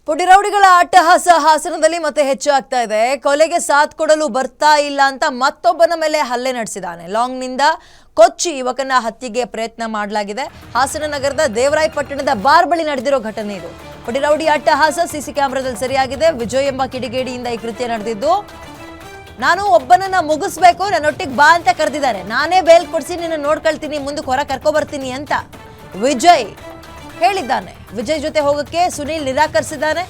ಪುಡಿರೌಡಿಗಳ ಅಟ್ಟಹಾಸ ಹಾಸನದಲ್ಲಿ ಮತ್ತೆ ಹೆಚ್ಚಾಗ್ತಾ ಇದೆ. ಕೊಲೆಗೆ ಸಾಥ್ ಕೊಡಲು ಬರ್ತಾ ಇಲ್ಲ ಅಂತ ಮತ್ತೊಬ್ಬನ ಮೇಲೆ ಹಲ್ಲೆ ನಡೆಸಿದಾನೆ. ಲಾಂಗ್ನಿಂದ ಕೊಚ್ಚಿ ಯುವಕನ ಹತ್ಯೆಗೆ ಪ್ರಯತ್ನ ಮಾಡಲಾಗಿದೆ. ಹಾಸನ ನಗರದ ದೇವರಾಯಪಟ್ಟಣದ ಬಾರ್ ಬಳಿ ನಡೆದಿರೋ ಘಟನೆ ಇದು. ಪುಡಿರೌಡಿ ಅಟ್ಟಹಾಸ ಸಿಸಿ ಕ್ಯಾಮೆರಾದಲ್ಲಿ ಸರಿಯಾಗಿದೆ. ವಿಜಯ್ ಎಂಬ ಕಿಡಿಗೇಡಿಯಿಂದ ಈ ಕೃತ್ಯ ನಡೆದಿದ್ದು. ನಾನು ಒಬ್ಬನನ್ನ ಮುಗಿಸ್ಬೇಕು, ನನ್ನೊಟ್ಟಿಗೆ ಬಾ ಅಂತ ಕರೆದಿದ್ದಾರೆ. ನಾನೇ ಬೇಲ್ ಕೊಡಿಸಿ ನಿನ್ನ ನೋಡ್ಕೊಳ್ತೀನಿ, ಮುಂದಕ್ಕೆ ಹೊರ ಕರ್ಕೊ ಬರ್ತೀನಿ ಅಂತ ವಿಜಯ್ ಹೇಳಿದ್ದಾನೆ. ವಿಜಯ್ ಜೊತೆ ಹೋಗಕ್ಕೆ ಸುನೀಲ್ ನಿರಾಕರಿಸಿದ್ದಾನೆ.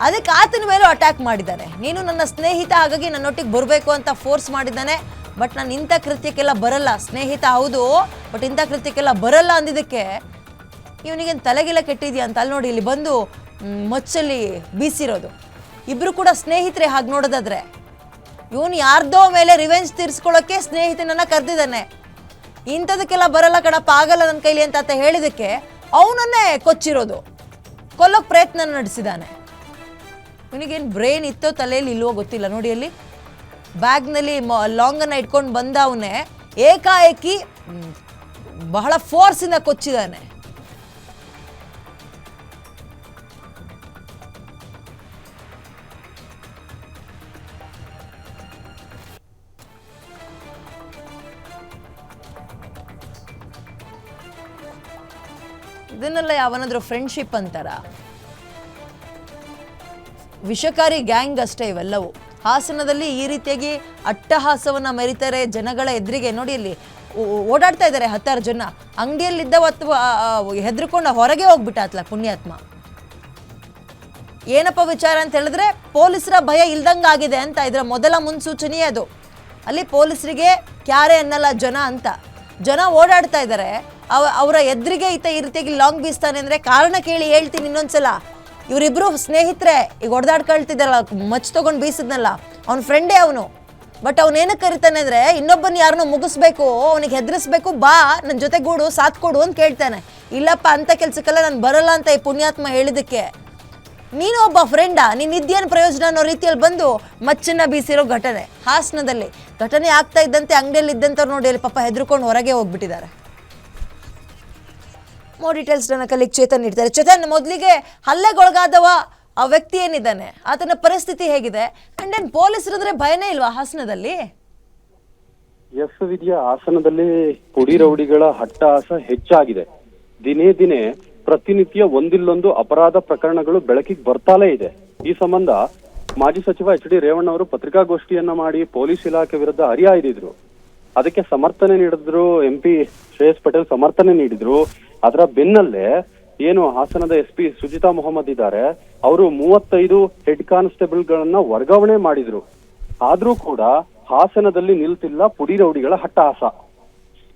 ಅದಕ್ಕೆ ಆತನ ಮೇಲೂ ಅಟ್ಯಾಕ್ ಮಾಡಿದ್ದಾನೆ. ನೀನು ನನ್ನ ಸ್ನೇಹಿತ, ಹಾಗಾಗಿ ನನ್ನೊಟ್ಟಿಗೆ ಬರಬೇಕು ಅಂತ ಫೋರ್ಸ್ ಮಾಡಿದ್ದಾನೆ. ಬಟ್ ನಾನು ಇಂಥ ಕೃತ್ಯಕ್ಕೆಲ್ಲ ಬರಲ್ಲ, ಸ್ನೇಹಿತ ಹೌದು ಬಟ್ ಇಂಥ ಕೃತ್ಯಕ್ಕೆಲ್ಲ ಬರಲ್ಲ ಅಂದಿದ್ದಕ್ಕೆ ಇವನಿಗೇನು ತಲೆಗೆಲ್ಲ ಕೆಟ್ಟಿದ್ಯಾ ಅಂತ ಅಲ್ಲಿ ನೋಡಿ ಇಲ್ಲಿ ಬಂದು ಮಚ್ಚಲ್ಲಿ ಬೀಸಿರೋದು. ಇಬ್ರು ಕೂಡ ಸ್ನೇಹಿತರೆ. ಹಾಗೆ ನೋಡೋದಾದ್ರೆ ಇವನು ಯಾರ್ದೋ ಮೇಲೆ ರಿವೆಂಜ್ ತೀರಿಸ್ಕೊಳ್ಳೋಕೆ ಸ್ನೇಹಿತನನ್ನ ಕರೆದಿದ್ದಾನೆ. ಇಂಥದಕ್ಕೆಲ್ಲ ಬರಲ್ಲ ಕಣಪ್ಪ, ಆಗಲ್ಲ ನನ್ನ ಕೈಲಿ ಅಂತ ಹೇಳಿದಕ್ಕೆ ಅವನನ್ನೇ ಕೊಚ್ಚಿರೋದು, ಕೊಲ್ಲೋಕ್ ಪ್ರಯತ್ನ ನಡೆಸಿದ್ದಾನೆ. ಇವನಿಗೇನು ಬ್ರೈನ್ ಇತ್ತೋ ತಲೆಯಲ್ಲಿ ಇಲ್ವೋ ಗೊತ್ತಿಲ್ಲ. ನೋಡಿ ಅಲ್ಲಿ ಬ್ಯಾಗ್ನಲ್ಲಿ ಲಾಂಗನ್ನು ಇಟ್ಕೊಂಡು ಬಂದ ಅವನೇ ಏಕಾಏಕಿ ಬಹಳ ಫೋರ್ಸಿಂದ ಕೊಚ್ಚಿದ್ದಾನೆ. ಇದನ್ನೆಲ್ಲ ಯಾವನಾದ್ರೂ ಫ್ರೆಂಡ್ಶಿಪ್ ಅಂತಾರ? ವಿಷಕಾರಿ ಗ್ಯಾಂಗ್ ಅಷ್ಟೇ ಇವೆಲ್ಲವೂ. ಹಾಸನದಲ್ಲಿ ಈ ರೀತಿಯಾಗಿ ಅಟ್ಟಹಾಸವನ್ನ ಮೆರಿತಾರೆ. ಜನಗಳ ಎದುರಿಗೆ ನೋಡಿ ಇಲ್ಲಿ ಓಡಾಡ್ತಾ ಇದ್ದಾರೆ 10 ಜನ. ಅಂಗಡಿಯಲ್ಲಿದ್ದವ ಅಥವಾ ಹೆದರ್ಕೊಂಡು ಹೊರಗೆ ಹೋಗ್ಬಿಟ್ಟ ಆತ್ಲ ಪುಣ್ಯಾತ್ಮ. ಏನಪ್ಪ ವಿಚಾರ ಅಂತ ಹೇಳಿದ್ರೆ ಪೊಲೀಸರ ಭಯ ಇಲ್ದಂಗಾಗಿದೆ ಅಂತ ಇದರ ಮೊದಲ ಮುನ್ಸೂಚನೆ ಅದು. ಅಲ್ಲಿ ಪೊಲೀಸರಿಗೆ ಕ್ಯಾರೆ ಅನ್ನಲ್ಲ ಜನ ಅಂತ. ಜನ ಓಡಾಡ್ತಾ ಇದ್ದಾರೆ. ಅವರ ಎದುರಿಗೆ ಈ ರೀತಿಯಾಗಿ ಲಾಂಗ್ ಬೀಸ್ತಾನೆ ಅಂದ್ರೆ ಕಾರಣ ಕೇಳಿ ಹೇಳ್ತೀನಿ ಇನ್ನೊಂದ್ಸಲ. ಇವರಿಬ್ರು ಸ್ನೇಹಿತರೆ. ಈಗ ಹೊಡೆದಾಡ್ಕೊಳ್ತಿದ್ದಾರಲ್ಲ, ಮಚ್ ತಗೊಂಡು ಬೀಸಿದ್ನಲ್ಲ, ಅವ್ನ ಫ್ರೆಂಡೇ ಅವನು. ಬಟ್ ಅವನೇನಕ್ಕೆ ಕರಿತಾನೆ ಅಂದ್ರೆ ಇನ್ನೊಬ್ಬನ ಯಾರನ್ನೋ ಮುಗಿಸ್ಬೇಕು, ಅವನಿಗೆ ಹೆದರಿಸ್ಬೇಕು, ಬಾ ನನ್ನ ಜೊತೆಗೂಡು, ಸಾಥ್ ಕೊಡು ಅಂತ ಕೇಳ್ತಾನೆ. ಇಲ್ಲಪ್ಪ ಅಂತ ಕೆಲ್ಸಕ್ಕೆಲ್ಲ ನಾನು ಬರಲ್ಲ ಅಂತ ಈ ಪುಣ್ಯಾತ್ಮ ಹೇಳಿದಕ್ಕೆ ನೀನು ಒಬ್ಬ ಫ್ರೆಂಡಾ, ನೀನ್ ಇದ್ದೇನು ಪ್ರಯೋಜನ ಅನ್ನೋ ರೀತಿಯಲ್ಲಿ ಬಂದು ಮಚ್ಚನ್ನ ಬೀಸಿರೋ ಘಟನೆ ಹಾಸನದಲ್ಲಿ. ಘಟನೆ ಆಗ್ತಾ ಇದ್ದಂತೆ ಅಂಗಡಿಯಲ್ಲಿ ಇದ್ದಂಥವ್ರು ನೋಡಿ ಅಲ್ಲಿ ಪಾಪ ಹೆದರ್ಕೊಂಡು ಹೊರಗೆ ಹೋಗ್ಬಿಟ್ಟಿದ್ದಾರೆ. ಮೋರ್ ಡೀಟೇಲ್ಸ್ ನನ್ನ ಕಲಿಗೆ ಚೇತನ್ ನೀಡ್ತಾರೆ. ಚೇತನ್, ಮೊದಲಿಗೆ ಹಲ್ಲೆಗೊಳಗಾದವ ಆ ವ್ಯಕ್ತಿ ಏನಿದ್ದಾನೆ ಆತನ ಪರಿಸ್ಥಿತಿ ಹೇಗಿದೆ? ಅಂಡ್ ದೆನ್ ಪೊಲೀಸರಂದ್ರೆ ಭಯನೇ ಇಲ್ವಾ ಹಾಸನದಲ್ಲಿ? ಎಸ್ ವಿದ್ಯಾ, ಹಾಸನದಲ್ಲಿ ಪುಡಿ ರೌಡಿಗಳ ಅಟ್ಟಹಾಸ ಹೆಚ್ಚಾಗಿದೆ. ದಿನೇ ದಿನೇ ಪ್ರತಿನಿತ್ಯ ಒಂದಿಲ್ಲೊಂದು ಅಪರಾಧ ಪ್ರಕರಣಗಳು ಬೆಳಕಿಗೆ ಬರ್ತಾಲೇ ಇದೆ. ಈ ಸಂಬಂಧ ಮಾಜಿ ಸಚಿವ ಎಚ್ ಡಿ ರೇವಣ್ಣ ಅವರು ಪತ್ರಿಕಾಗೋಷ್ಠಿಯನ್ನ ಮಾಡಿ ಪೊಲೀಸ್ ಇಲಾಖೆ ವಿರುದ್ಧ ಹರಿಹಾಯ್ದಿದ್ರು. ಅದಕ್ಕೆ ಸಮರ್ಥನೆ ನೀಡಿದ್ರು. MP ಶ್ರೇಯಸ್ ಪಟೇಲ್ ಸಮರ್ಥನೆ ನೀಡಿದ್ರು. ಅದರ ಬೆನ್ನಲ್ಲೇ ಏನು ಹಾಸನದ SP ಸುಜಿತಾ ಮೊಹಮ್ಮದ್ ಇದ್ದಾರೆ, ಅವರು 35 ಹೆಡ್ ಕಾನ್ಸ್ಟೇಬಲ್ ಗಳನ್ನ ವರ್ಗಾವಣೆ ಮಾಡಿದ್ರು. ಆದ್ರೂ ಕೂಡ ಹಾಸನದಲ್ಲಿ ನಿಲ್ತಿಲ್ಲ ಪುಡಿ ರೌಡಿಗಳ ಅಟ್ಟಹಾಸ.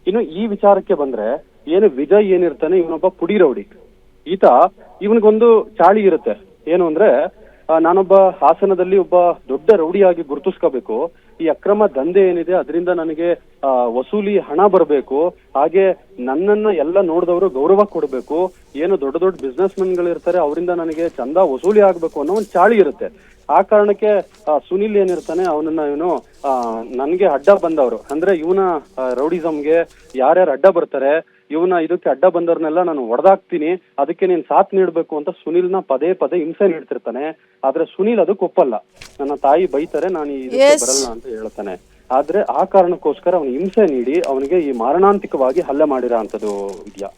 ಇನ್ನು ಈ ವಿಚಾರಕ್ಕೆ ಬಂದ್ರೆ ಏನು ವಿಜಯ್ ಏನಿರ್ತಾನೆ, ಇವನೊಬ್ಬ ಪುಡಿ ರೌಡಿ. ಈತ ಇವನಿಗೊಂದು ಚಾಳಿ ಇರುತ್ತೆ. ಏನು ಅಂದ್ರೆ ನಾನೊಬ್ಬ ಹಾಸನದಲ್ಲಿ ಒಬ್ಬ ದೊಡ್ಡ ರೌಡಿಯಾಗಿ ಗುರುತಿಸ್ಕೋಬೇಕು, ಈ ಅಕ್ರಮ ದಂಧೆ ಏನಿದೆ ಅದರಿಂದ ನನಗೆ ವಸೂಲಿ ಹಣ ಬರಬೇಕು, ಹಾಗೆ ನನ್ನನ್ನ ಎಲ್ಲ ನೋಡಿದವರು ಗೌರವ ಕೊಡಬೇಕು, ಏನು ದೊಡ್ಡ ದೊಡ್ಡ ಬಿಸ್ನೆಸ್ ಮೆನ್ಗಳು ಇರ್ತಾರೆ ಅವರಿಂದ ನನಗೆ ಚಂದ ವಸೂಲಿ ಆಗ್ಬೇಕು ಅನ್ನೋ ಒಂದು ಚಾಳಿ ಇರುತ್ತೆ. ಆ ಕಾರಣಕ್ಕೆ ಸುನಿಲ್ ಏನಿರ್ತಾನೆ ಇವನು ನನ್ಗೆ ಅಡ್ಡ ಬಂದವರು ಅಂದ್ರೆ ಇವನ ರೌಡಿಸಮ್ಗೆ ಯಾರ್ಯಾರು ಅಡ್ಡ ಬರ್ತಾರೆ, ಇದಕ್ಕೆ ಅಡ್ಡ ಬಂದವ್ರನ್ನೆಲ್ಲ ನಾನು ಹೊಡೆದಾಕ್ತೀನಿ, ಅದಕ್ಕೆ ನೀನ್ ಸಾಥ್ ನೀಡ್ಬೇಕು ಅಂತ ಸುನಿಲ್ನ ಪದೇ ಪದೇ ಹಿಂಸೆ ನೀಡ್ತಿರ್ತಾನೆ. ಆದ್ರೆ ಸುನಿಲ್ ಅದಕ್ಕೆ ಒಪ್ಪಲ್ಲ. ನನ್ನ ತಾಯಿ ಬೈತಾರೆ, ನಾನು ಇದಕ್ಕೆ ಬರಲ್ಲ ಅಂತ ಹೇಳ್ತಾನೆ. ಆದ್ರೆ ಆ ಕಾರಣಕ್ಕೋಸ್ಕರ ಅವನು ಹಿಂಸೆ ನೀಡಿ ಅವನಿಗೆ ಈ ಮಾರಣಾಂತಿಕವಾಗಿ ಹಲ್ಲೆ ಮಾಡಿರೋ ಅಂತದ್ದು ವಿದ್ಯಾ.